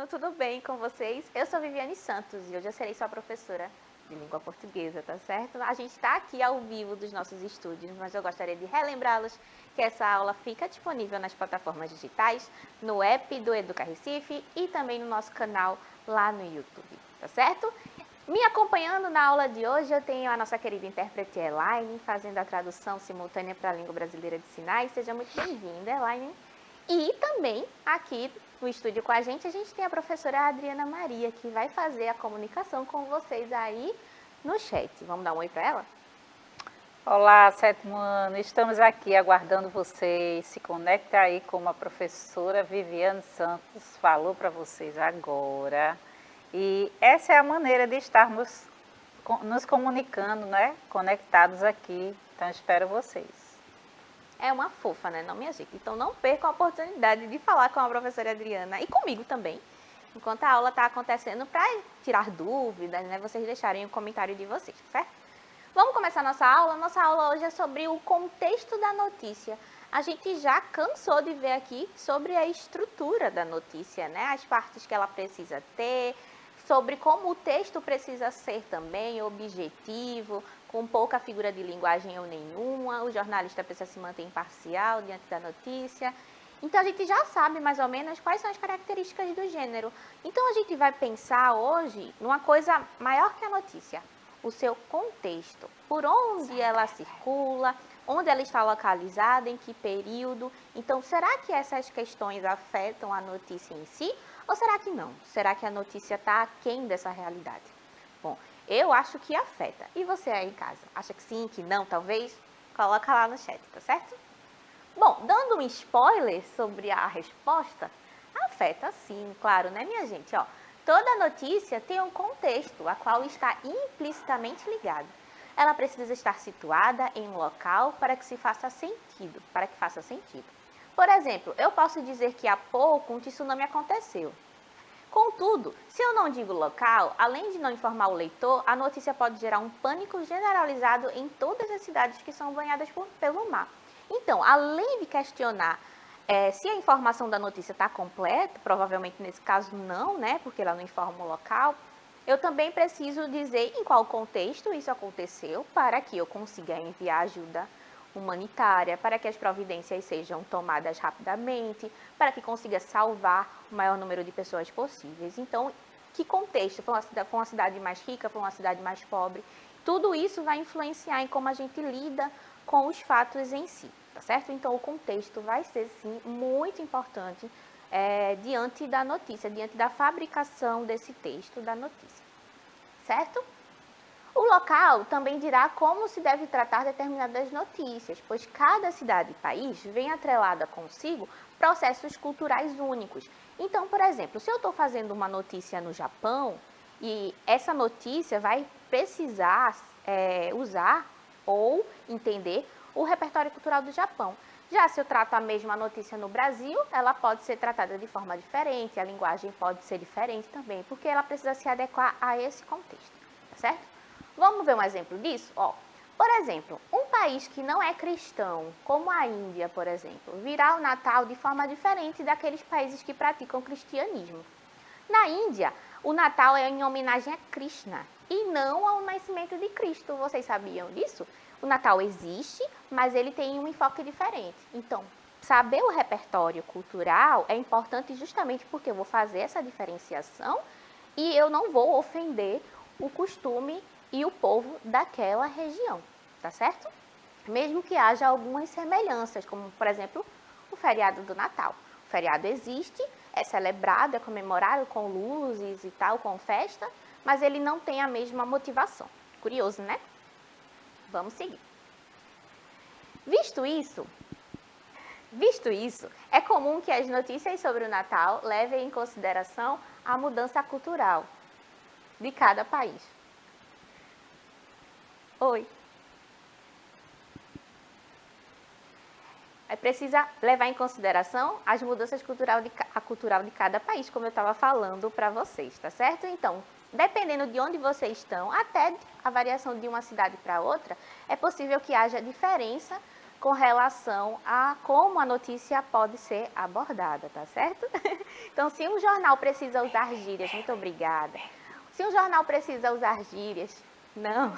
aluno, tudo bem com vocês? Eu sou Viviane Santos e hoje eu serei sua professora de língua portuguesa, tá certo? A gente está aqui ao vivo dos nossos estúdios, mas eu gostaria de relembrá-los que essa aula fica disponível nas plataformas digitais, no app do Educa Recife e também no nosso canal lá no YouTube, tá certo? Me acompanhando na aula de hoje, eu tenho a nossa querida intérprete Elaine, fazendo a tradução simultânea para a língua brasileira de sinais. Seja muito bem-vinda, Elaine. E também, aqui no estúdio com a gente tem a professora Adriana Maria, que vai fazer a comunicação com vocês aí no chat. Vamos dar um oi para ela? Olá, sétimo ano, estamos aqui aguardando vocês. Se conecta aí como a professora Viviane Santos falou para vocês agora. E essa é a maneira de estarmos nos comunicando, né? Conectados aqui. Então, espero vocês. É uma fofa, né? Não, minha gente? Então, não percam a oportunidade de falar com a professora Adriana e comigo também, enquanto a aula está acontecendo, para tirar dúvidas, né? Vocês deixarem o comentário de vocês, certo? Vamos começar nossa aula? Nossa aula hoje é sobre o contexto da notícia. A gente já cansou de ver aqui sobre a estrutura da notícia, né? As partes que ela precisa ter, sobre como o texto precisa ser também objetivo, com pouca figura de linguagem ou nenhuma, o jornalista precisa se manter imparcial diante da notícia. Então, a gente já sabe mais ou menos quais são as características do gênero. Então, a gente vai pensar hoje numa coisa maior que a notícia, o seu contexto, por onde ela circula, onde ela está localizada, em que período. Então, será que essas questões afetam a notícia em si? Ou será que não? Será que a notícia está aquém dessa realidade? Bom, eu acho que afeta. E você aí em casa? Acha que sim, que não, talvez? Coloca lá no chat, tá certo? Bom, dando um spoiler sobre a resposta, afeta sim, claro, né, minha gente? Ó, toda notícia tem um contexto, a qual está implicitamente ligado. Ela precisa estar situada em um local para que faça sentido. Por exemplo, eu posso dizer que há pouco um tsunami aconteceu. Contudo, se eu não digo local, além de não informar o leitor, a notícia pode gerar um pânico generalizado em todas as cidades que são banhadas pelo mar. Então, além de questionar se a informação da notícia está completa, provavelmente nesse caso não, né, porque ela não informa o local, eu também preciso dizer em qual contexto isso aconteceu para que eu consiga enviar ajuda humanitária, para que as providências sejam tomadas rapidamente, para que consiga salvar o maior número de pessoas possíveis. Então, que contexto? Foi uma cidade mais rica, foi uma cidade mais pobre? Tudo isso vai influenciar em como a gente lida com os fatos em si, tá certo? Então, o contexto vai ser, sim, muito importante diante da notícia, diante da fabricação desse texto da notícia, certo? O local também dirá como se deve tratar determinadas notícias, pois cada cidade e país vem atrelada consigo processos culturais únicos. Então, por exemplo, se eu estou fazendo uma notícia no Japão e essa notícia vai precisar usar ou entender o repertório cultural do Japão. Já se eu trato a mesma notícia no Brasil, ela pode ser tratada de forma diferente, a linguagem pode ser diferente também, porque ela precisa se adequar a esse contexto, tá certo? Vamos ver um exemplo disso? Ó, por exemplo, um país que não é cristão, como a Índia, por exemplo, virá o Natal de forma diferente daqueles países que praticam cristianismo. Na Índia, o Natal é em homenagem a Krishna e não ao nascimento de Cristo. Vocês sabiam disso? O Natal existe, mas ele tem um enfoque diferente. Então, saber o repertório cultural é importante justamente porque eu vou fazer essa diferenciação e eu não vou ofender o costume e o povo daquela região, tá certo? Mesmo que haja algumas semelhanças, como, por exemplo, o feriado do Natal. O feriado existe, é celebrado, é comemorado com luzes e tal, com festa, mas ele não tem a mesma motivação. Curioso, né? Vamos seguir. Visto isso, é comum que as notícias sobre o Natal levem em consideração a mudança cultural de cada país. Oi. Precisa levar em consideração as mudanças cultural de cada país, como eu estava falando para vocês, tá certo? Então, dependendo de onde vocês estão, até a variação de uma cidade para outra, é possível que haja diferença com relação a como a notícia pode ser abordada, tá certo? Então, se um jornal precisa usar gírias, muito obrigada. Se um jornal precisa usar gírias, não.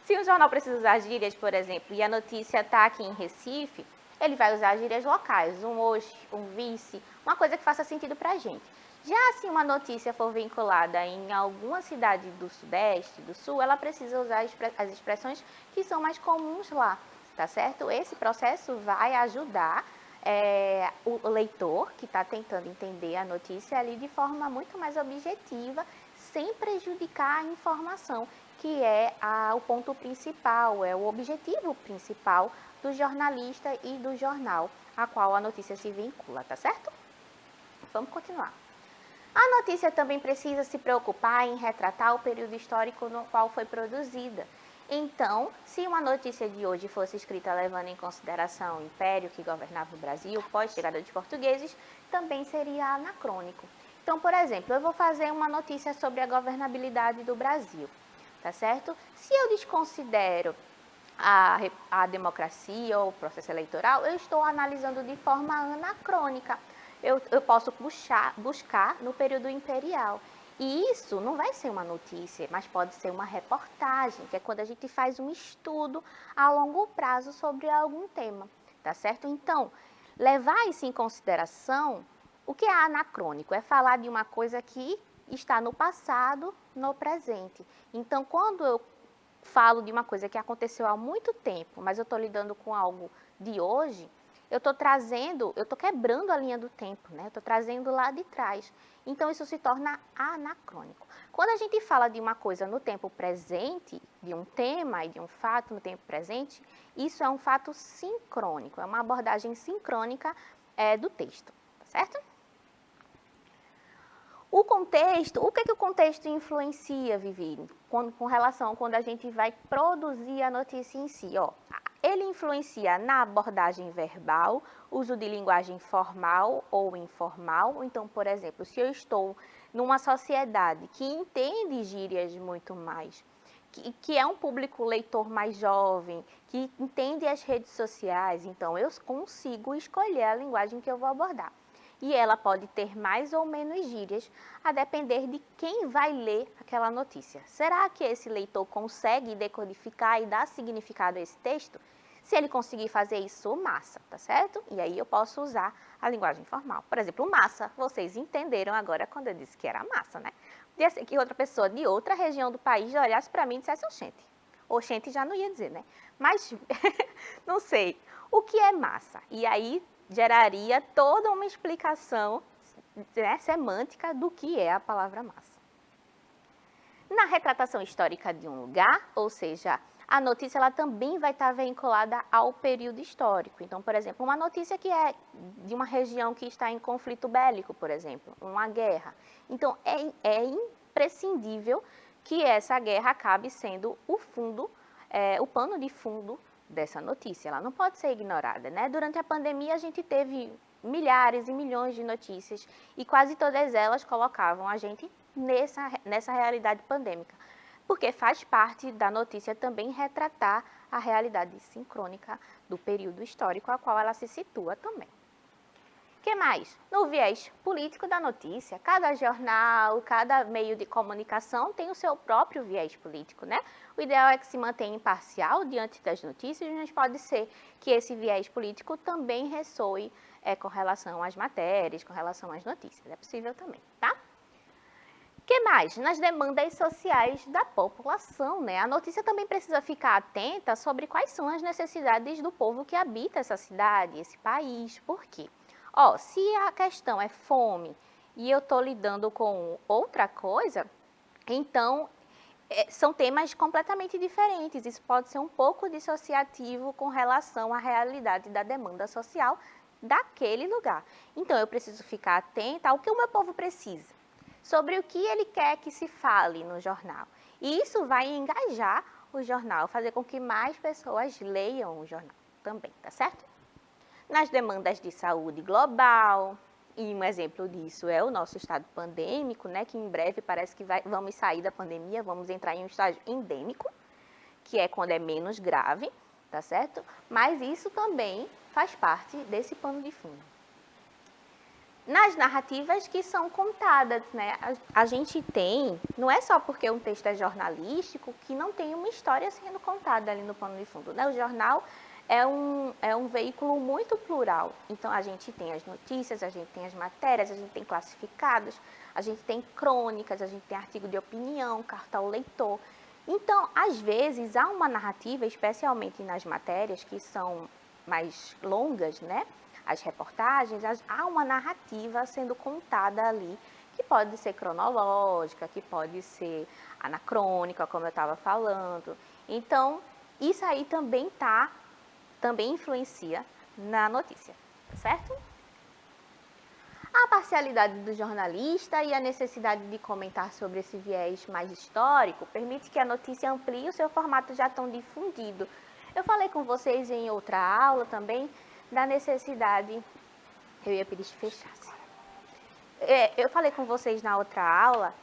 Se um jornal precisa usar gírias, por exemplo, e a notícia está aqui em Recife, ele vai usar gírias locais, um oxe, um vice, uma coisa que faça sentido para a gente. Já se uma notícia for vinculada em alguma cidade do Sudeste, do Sul, ela precisa usar as expressões que são mais comuns lá, tá certo? Esse processo vai ajudar o leitor que está tentando entender a notícia ali de forma muito mais objetiva, sem prejudicar a informação, que é o ponto principal, é o objetivo principal do jornalista e do jornal a qual a notícia se vincula, tá certo? Vamos continuar. A notícia também precisa se preocupar em retratar o período histórico no qual foi produzida. Então, se uma notícia de hoje fosse escrita levando em consideração o império que governava o Brasil pós-chegada dos portugueses, também seria anacrônico. Então, por exemplo, eu vou fazer uma notícia sobre a governabilidade do Brasil, tá certo? Se eu desconsidero a democracia ou o processo eleitoral, eu estou analisando de forma anacrônica. Eu posso buscar no período imperial. E isso não vai ser uma notícia, mas pode ser uma reportagem, que é quando a gente faz um estudo a longo prazo sobre algum tema, tá certo? Então, levar isso em consideração, o que é anacrônico? É falar de uma coisa que está no passado, no presente. Então, quando eu falo de uma coisa que aconteceu há muito tempo, mas eu estou lidando com algo de hoje, eu estou quebrando a linha do tempo, né? Eu estou trazendo lá de trás. Então, isso se torna anacrônico. Quando a gente fala de uma coisa no tempo presente, de um tema e de um fato no tempo presente, isso é um fato sincrônico, é uma abordagem sincrônica do texto, tá certo? O contexto, o que o contexto influencia, Vivi, com relação a quando a gente vai produzir a notícia em si? Ó, ele influencia na abordagem verbal, uso de linguagem formal ou informal. Então, por exemplo, se eu estou numa sociedade que entende gírias muito mais, que é um público leitor mais jovem, que entende as redes sociais, então eu consigo escolher a linguagem que eu vou abordar. E ela pode ter mais ou menos gírias, a depender de quem vai ler aquela notícia. Será que esse leitor consegue decodificar e dar significado a esse texto? Se ele conseguir fazer isso, massa, tá certo? E aí eu posso usar a linguagem formal. Por exemplo, massa, vocês entenderam agora quando eu disse que era massa, né? Podia ser que outra pessoa de outra região do país olhasse para mim e dissesse oxente. Oxente já não ia dizer, né? Mas, não sei, o que é massa? E aí geraria toda uma explicação, né, semântica do que é a palavra massa. Na retratação histórica de um lugar, ou seja, a notícia ela também vai estar vinculada ao período histórico. Então, por exemplo, uma notícia que é de uma região que está em conflito bélico, por exemplo, uma guerra. Então, é imprescindível que essa guerra acabe sendo o pano de fundo dessa notícia. Ela não pode ser ignorada, né? Durante a pandemia, a gente teve milhares e milhões de notícias e quase todas elas colocavam a gente nessa realidade pandêmica, porque faz parte da notícia também retratar a realidade sincrônica do período histórico a qual ela se situa também. O que mais? No viés político da notícia, cada jornal, cada meio de comunicação tem o seu próprio viés político, né? O ideal é que se mantenha imparcial diante das notícias, mas pode ser que esse viés político também ressoe com relação às matérias, com relação às notícias. É possível também, tá? O que mais? Nas demandas sociais da população, né? A notícia também precisa ficar atenta sobre quais são as necessidades do povo que habita essa cidade, esse país. Por quê? Se a questão é fome e eu estou lidando com outra coisa, então são temas completamente diferentes. Isso pode ser um pouco dissociativo com relação à realidade da demanda social daquele lugar. Então, eu preciso ficar atenta ao que o meu povo precisa, sobre o que ele quer que se fale no jornal. E isso vai engajar o jornal, fazer com que mais pessoas leiam o jornal também, tá certo? Nas demandas de saúde global, e um exemplo disso é o nosso estado pandêmico, né, que em breve parece que vamos sair da pandemia, vamos entrar em um estágio endêmico, que é quando é menos grave, tá certo? Mas isso também faz parte desse pano de fundo. Nas narrativas que são contadas, né? A gente tem, não é só porque um texto é jornalístico que não tem uma história sendo contada ali no pano de fundo, né? O jornal é um veículo muito plural. Então, a gente tem as notícias, a gente tem as matérias, a gente tem classificados, a gente tem crônicas, a gente tem artigo de opinião, carta ao leitor. Então, às vezes, há uma narrativa, especialmente nas matérias que são mais longas, né? As reportagens, há uma narrativa sendo contada ali, que pode ser cronológica, que pode ser anacrônica, como eu estava falando. Então, isso aí também influencia na notícia, certo? A parcialidade do jornalista e a necessidade de comentar sobre esse viés mais histórico permite que a notícia amplie o seu formato já tão difundido. Eu falei com vocês em outra aula também da necessidade, eu ia pedir que fechasse. Eu falei com vocês na outra aula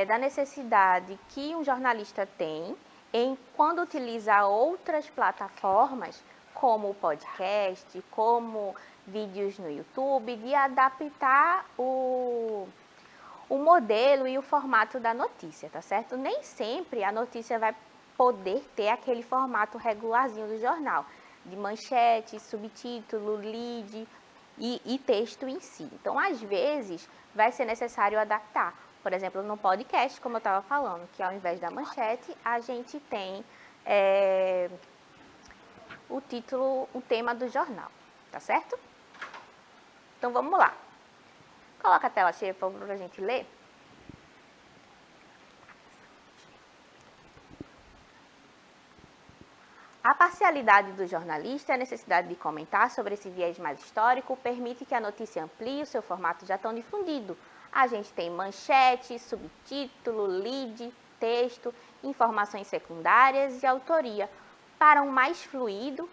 da necessidade que um jornalista tem em quando utiliza outras plataformas, como o podcast, como vídeos no YouTube, de adaptar o modelo e o formato da notícia, tá certo? Nem sempre a notícia vai poder ter aquele formato regularzinho do jornal, de manchete, subtítulo, lead e texto em si. Então, às vezes, vai ser necessário adaptar. Por exemplo, no podcast, como eu estava falando, que ao invés da manchete, a gente tem o título, o tema do jornal, tá certo? Então, vamos lá. Coloca a tela cheia, por favor, para a gente ler. A parcialidade do jornalista e a necessidade de comentar sobre esse viés mais histórico permite que a notícia amplie o seu formato já tão difundido. A gente tem manchete, subtítulo, lead, texto, informações secundárias e autoria para um mais fluido,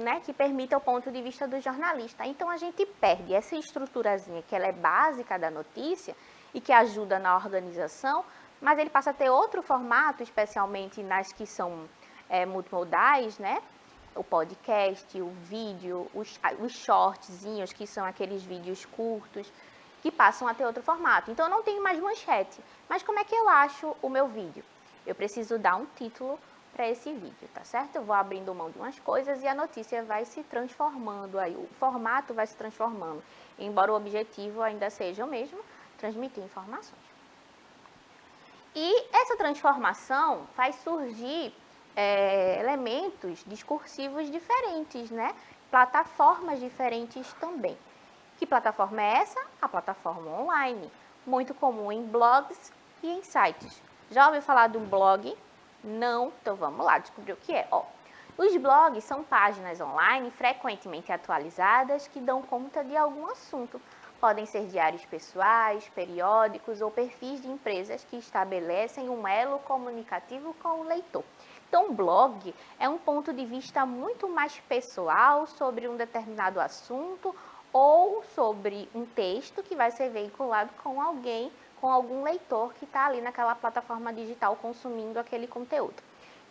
né, que permita o ponto de vista do jornalista. Então a gente perde essa estruturazinha que ela é básica da notícia e que ajuda na organização, mas ele passa a ter outro formato, especialmente nas que são multimodais, né? O podcast, o vídeo, os shortzinhos, que são aqueles vídeos curtos, que passam a ter outro formato. Então, eu não tenho mais manchete. Mas como é que eu acho o meu vídeo? Eu preciso dar um título para esse vídeo, tá certo? Eu vou abrindo mão de umas coisas e a notícia vai se transformando, aí o formato vai se transformando. Embora o objetivo ainda seja o mesmo, transmitir informações. E essa transformação faz surgir elementos discursivos diferentes, né? Plataformas diferentes também. Que plataforma é essa? A plataforma online, muito comum em blogs e em sites. Já ouviu falar de um blog? Não? Então vamos lá descobrir o que é. Os blogs são páginas online frequentemente atualizadas que dão conta de algum assunto. Podem ser diários pessoais, periódicos ou perfis de empresas que estabelecem um elo comunicativo com o leitor. Então, o blog é um ponto de vista muito mais pessoal sobre um determinado assunto ou sobre um texto que vai ser veiculado com alguém, com algum leitor que está ali naquela plataforma digital consumindo aquele conteúdo.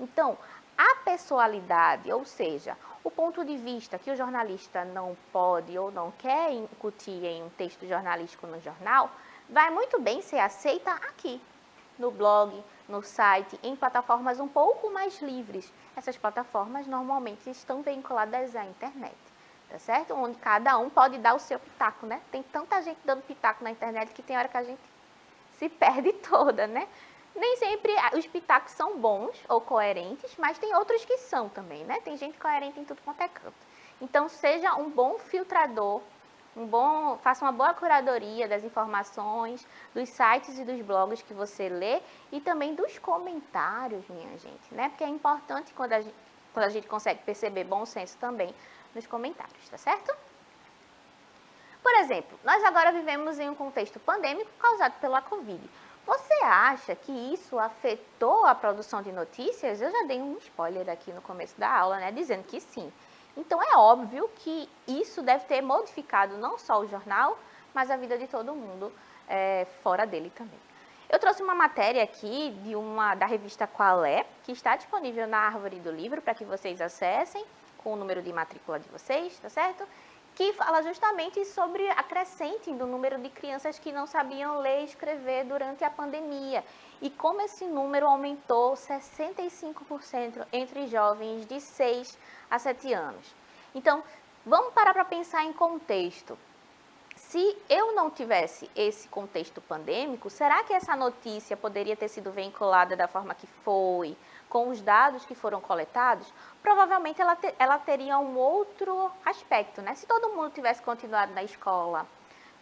Então, a pessoalidade, ou seja, o ponto de vista que o jornalista não pode ou não quer incutir em um texto jornalístico no jornal, vai muito bem ser aceita aqui, no blog, no site, em plataformas um pouco mais livres. Essas plataformas normalmente estão vinculadas à internet, tá certo? Onde cada um pode dar o seu pitaco, né? Tem tanta gente dando pitaco na internet que tem hora que a gente se perde toda, né? Nem sempre os pitacos são bons ou coerentes, mas tem outros que são também, né? Tem gente coerente em tudo quanto é canto. Então, seja um bom filtrador, faça uma boa curadoria das informações, dos sites e dos blogs que você lê e também dos comentários, minha gente, né? Porque é importante quando a gente consegue perceber bom senso também nos comentários, tá certo? Por exemplo, nós agora vivemos em um contexto pandêmico causado pela Covid. Você acha que isso afetou a produção de notícias? Eu já dei um spoiler aqui no começo da aula, né, dizendo que sim. Então, é óbvio que isso deve ter modificado não só o jornal, mas a vida de todo mundo fora dele também. Eu trouxe uma matéria aqui da revista Qual é, que está disponível na árvore do livro para que vocês acessem com o número de matrícula de vocês, tá certo? Que fala justamente sobre a crescente do número de crianças que não sabiam ler e escrever durante a pandemia e como esse número aumentou 65% entre jovens de 6 a 7 anos. Então, vamos parar para pensar em contexto. Se eu não tivesse esse contexto pandêmico, será que essa notícia poderia ter sido vinculada da forma que foi, com os dados que foram coletados? Provavelmente ela teria um outro aspecto, né? Se todo mundo tivesse continuado na escola,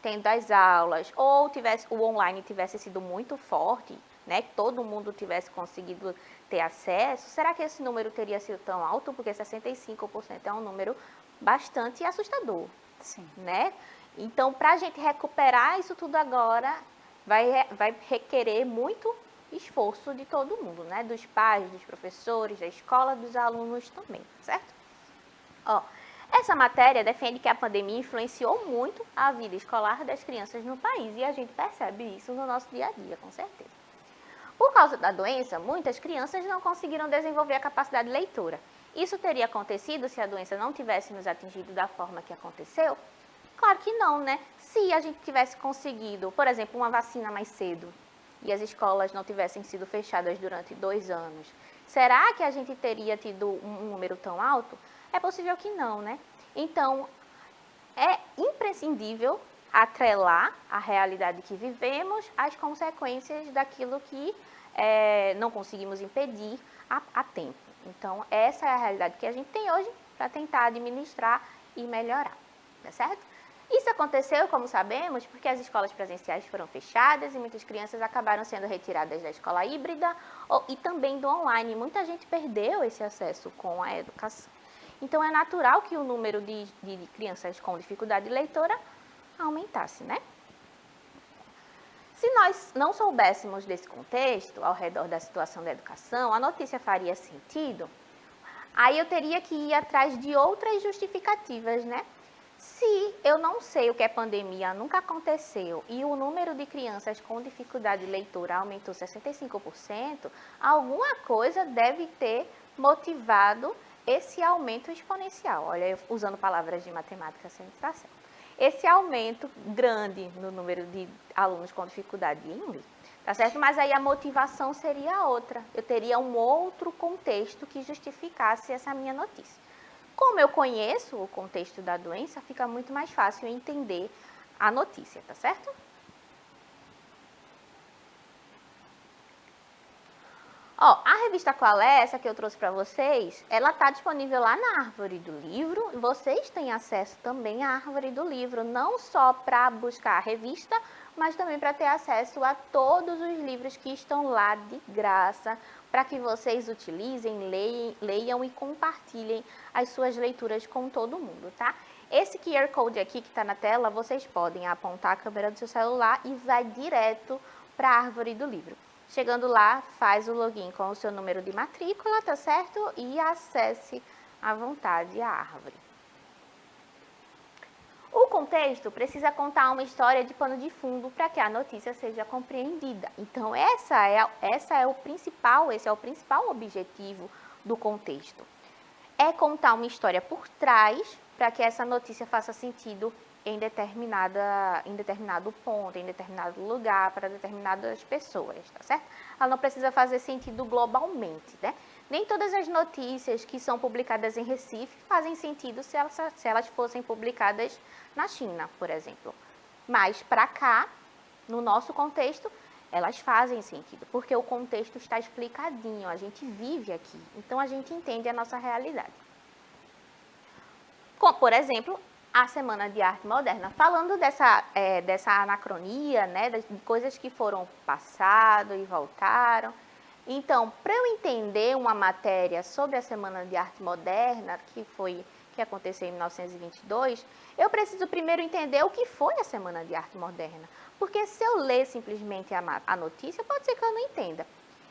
tendo as aulas, ou o online tivesse sido muito forte, né? Que todo mundo tivesse conseguido ter acesso, será que esse número teria sido tão alto? Porque 65% é um número bastante assustador. Sim. Né? Então, para a gente recuperar isso tudo agora, vai requerer muito esforço de todo mundo, né? Dos pais, dos professores, da escola, dos alunos também, certo? Ó, essa matéria defende que a pandemia influenciou muito a vida escolar das crianças no país e a gente percebe isso no nosso dia a dia, com certeza. Por causa da doença, muitas crianças não conseguiram desenvolver a capacidade de leitura. Isso teria acontecido se a doença não tivesse nos atingido da forma que aconteceu? Claro que não, né? Se a gente tivesse conseguido, por exemplo, uma vacina mais cedo e as escolas não tivessem sido fechadas durante 2 anos, será que a gente teria tido um número tão alto? É possível que não, né? Então, é imprescindível atrelar a realidade que vivemos às consequências daquilo que não conseguimos impedir a tempo. Então, essa é a realidade que a gente tem hoje para tentar administrar e melhorar, tá certo? Isso aconteceu, como sabemos, porque as escolas presenciais foram fechadas e muitas crianças acabaram sendo retiradas da escola híbrida e também do online. Muita gente perdeu esse acesso com a educação. Então, é natural que o número de crianças com dificuldade leitora aumentasse, né? Se nós não soubéssemos desse contexto ao redor da situação da educação, a notícia faria sentido? Aí eu teria que ir atrás de outras justificativas, né? Se eu não sei o que é pandemia, nunca aconteceu, e o número de crianças com dificuldade de leitura aumentou 65%, alguma coisa deve ter motivado esse aumento exponencial. Olha, usando palavras de matemática sem distração. Esse aumento grande no número de alunos com dificuldade em ler, tá certo? Mas aí a motivação seria outra. Eu teria um outro contexto que justificasse essa minha notícia. Como eu conheço o contexto da doença, fica muito mais fácil entender a notícia, tá certo? Ó, a revista Qual é, essa que eu trouxe para vocês, ela está disponível lá na árvore do livro. Vocês têm acesso também à árvore do livro, não só para buscar a revista, mas também para ter acesso a todos os livros que estão lá de graça, para que vocês utilizem, leiam e compartilhem as suas leituras com todo mundo, tá? Esse QR Code aqui que está na tela, vocês podem apontar a câmera do seu celular e vai direto para a árvore do livro. Chegando lá, faz o login com o seu número de matrícula, tá certo? E acesse à vontade a árvore. O contexto precisa contar uma história de pano de fundo para que a notícia seja compreendida. Então, esse é o principal objetivo do contexto. É contar uma história por trás para que essa notícia faça sentido em determinado ponto, em determinado lugar, para determinadas pessoas, tá certo? Ela não precisa fazer sentido globalmente, né? Nem todas as notícias que são publicadas em Recife fazem sentido se elas fossem publicadas na China, por exemplo. Mas para cá, no nosso contexto, elas fazem sentido, porque o contexto está explicadinho, a gente vive aqui, então a gente entende a nossa realidade. Por exemplo, a Semana de Arte Moderna, falando dessa anacronia, né, de coisas que foram passado e voltaram. Então, para eu entender uma matéria sobre a Semana de Arte Moderna, que aconteceu em 1922, eu preciso primeiro entender o que foi a Semana de Arte Moderna. Porque se eu ler simplesmente a notícia, pode ser que eu não entenda.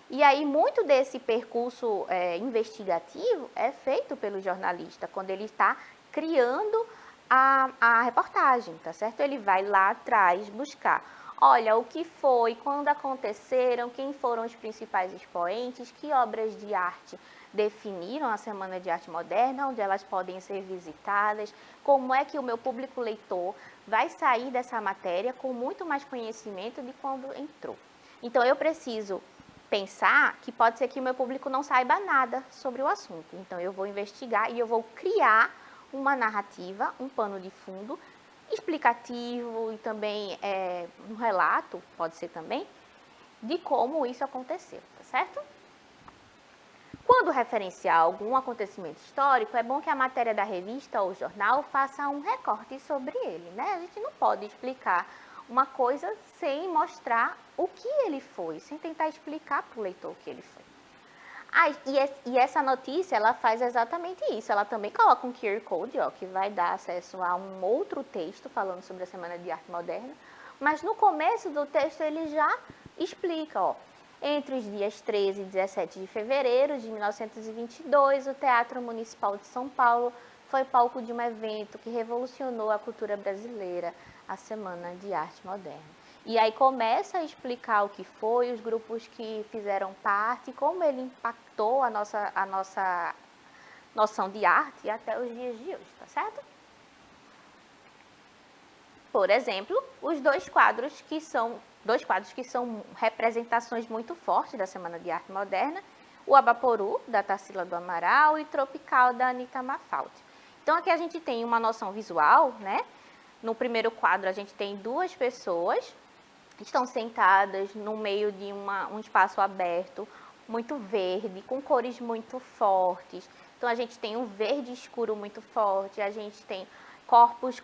E aí, muito desse percurso investigativo é feito pelo jornalista, quando ele está criando a reportagem, tá certo? Ele vai lá atrás buscar. olha, o que foi, quando aconteceram, quem foram os principais expoentes, que obras de arte definiram a Semana de Arte Moderna, onde elas podem ser visitadas, como é que o meu público leitor vai sair dessa matéria com muito mais conhecimento de quando entrou. Então, eu preciso pensar que pode ser que o meu público não saiba nada sobre o assunto. Então, eu vou investigar e eu vou criar uma narrativa, um pano de fundo, explicativo e também um relato, pode ser também, de como isso aconteceu, tá certo? Quando referenciar algum acontecimento histórico, é bom que a matéria da revista ou jornal faça um recorte sobre ele, né? A gente não pode explicar uma coisa sem mostrar o que ele foi, sem tentar explicar para o leitor o que ele foi. E essa notícia, ela faz exatamente isso. Ela também coloca um QR Code, ó, que vai dar acesso a um outro texto falando sobre a Semana de Arte Moderna. Mas no começo do texto ele já explica, ó, entre os dias 13 e 17 de fevereiro de 1922, o Teatro Municipal de São Paulo foi palco de um evento que revolucionou a cultura brasileira, a Semana de Arte Moderna. E aí começa a explicar o que foi, os grupos que fizeram parte, como ele impactou a nossa noção de arte até os dias de hoje, tá certo? Por exemplo, os dois quadros que são representações muito fortes da Semana de Arte Moderna, o Abaporu, da Tarsila do Amaral, e Tropical, da Anita Mafaldi. Então, aqui a gente tem uma noção visual, né? No primeiro quadro, a gente tem duas pessoas que estão sentadas no meio de um espaço aberto, muito verde, com cores muito fortes. Então, a gente tem um verde escuro muito forte, a gente tem corpos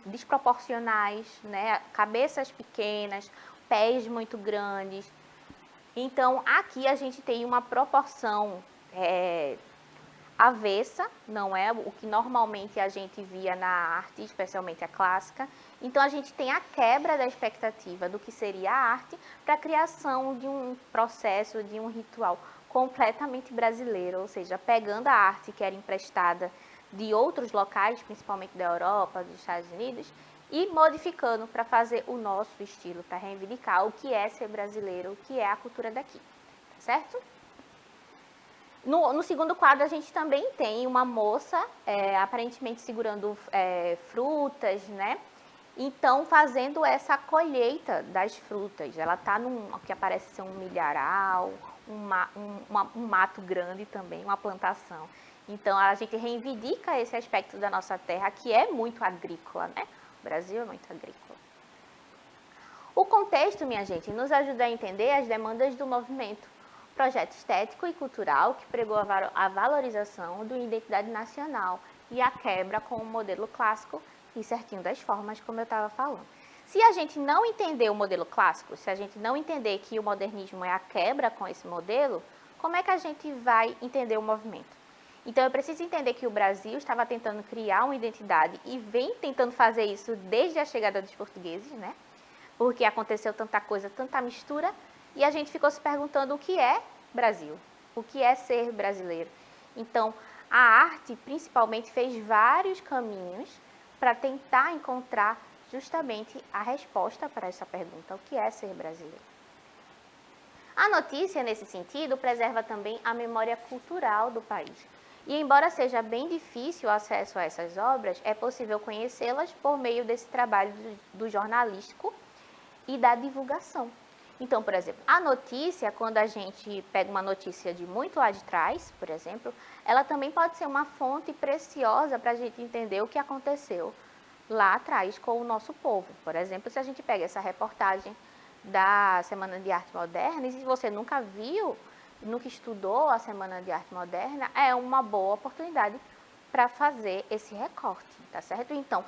desproporcionais, né? Cabeças pequenas, pés muito grandes. Então, aqui a gente tem uma proporção avessa, não é o que normalmente a gente via na arte, especialmente a clássica. Então, a gente tem a quebra da expectativa do que seria a arte para a criação de um processo, de um ritual completamente brasileiro, ou seja, pegando a arte que era emprestada de outros locais, principalmente da Europa, dos Estados Unidos, e modificando para fazer o nosso estilo, para reivindicar o que é ser brasileiro, o que é a cultura daqui, tá certo? No segundo quadro, a gente também tem uma moça, aparentemente segurando frutas, né? Então, fazendo essa colheita das frutas. Ela está num que parece ser um milharal, um mato grande também, uma plantação. Então, a gente reivindica esse aspecto da nossa terra, que é muito agrícola, né? O Brasil é muito agrícola. O contexto, minha gente, nos ajuda a entender as demandas do movimento. Projeto estético e cultural que pregou a valorização da identidade nacional e a quebra com o modelo clássico e certinho das formas, como eu estava falando. Se a gente não entender o modelo clássico, se a gente não entender que o modernismo é a quebra com esse modelo, como é que a gente vai entender o movimento? Então, eu preciso entender que o Brasil estava tentando criar uma identidade e vem tentando fazer isso desde a chegada dos portugueses, né? Porque aconteceu tanta coisa, tanta mistura, e a gente ficou se perguntando o que é Brasil, o que é ser brasileiro. Então, a arte, principalmente, fez vários caminhos para tentar encontrar justamente a resposta para essa pergunta, o que é ser brasileiro. A notícia, nesse sentido, preserva também a memória cultural do país. E, embora seja bem difícil o acesso a essas obras, é possível conhecê-las por meio desse trabalho do jornalístico e da divulgação. Então, por exemplo, a notícia, quando a gente pega uma notícia de muito lá de trás, por exemplo, ela também pode ser uma fonte preciosa para a gente entender o que aconteceu lá atrás com o nosso povo. Por exemplo, se a gente pega essa reportagem da Semana de Arte Moderna, e se você nunca viu, nunca estudou a Semana de Arte Moderna, é uma boa oportunidade para fazer esse recorte, tá certo? Então,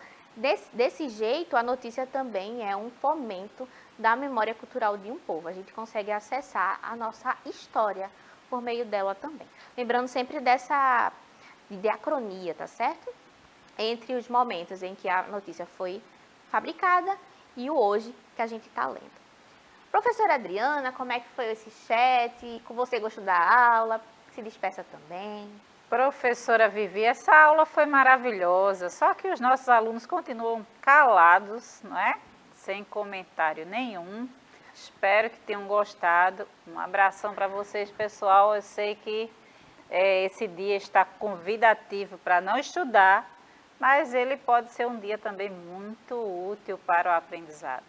desse jeito, a notícia também é um fomento da memória cultural de um povo. A gente consegue acessar a nossa história por meio dela também. Lembrando sempre dessa diacronia, tá certo? Entre os momentos em que a notícia foi fabricada e o hoje que a gente está lendo. Professora Adriana, como é que foi esse chat? Você gostou da aula? Se despeça também. Professora Vivi, essa aula foi maravilhosa, só que os nossos alunos continuam calados, não é? sem comentário nenhum. Espero que tenham gostado. Um abração para vocês, pessoal. Eu sei que esse dia está convidativo para não estudar, mas ele pode ser um dia também muito útil para o aprendizado.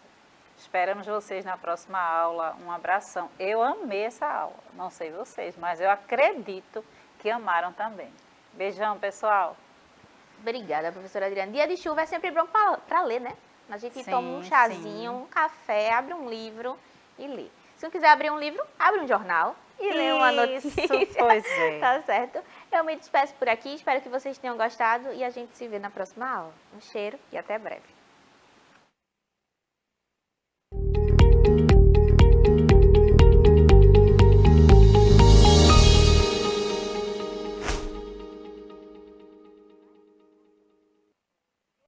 Esperamos vocês na próxima aula. Um abração. Eu amei essa aula, não sei vocês, mas eu acredito que amaram também. Beijão, pessoal. Obrigada, professora Adriana. Dia de chuva é sempre bom para ler, né? A gente Sim, toma um chazinho, um café, abre um livro e lê. Se não quiser abrir um livro, abre um jornal e lê uma notícia. Pois é. Tá certo? Eu me despeço por aqui, espero que vocês tenham gostado e a gente se vê na próxima aula. Um cheiro e até breve.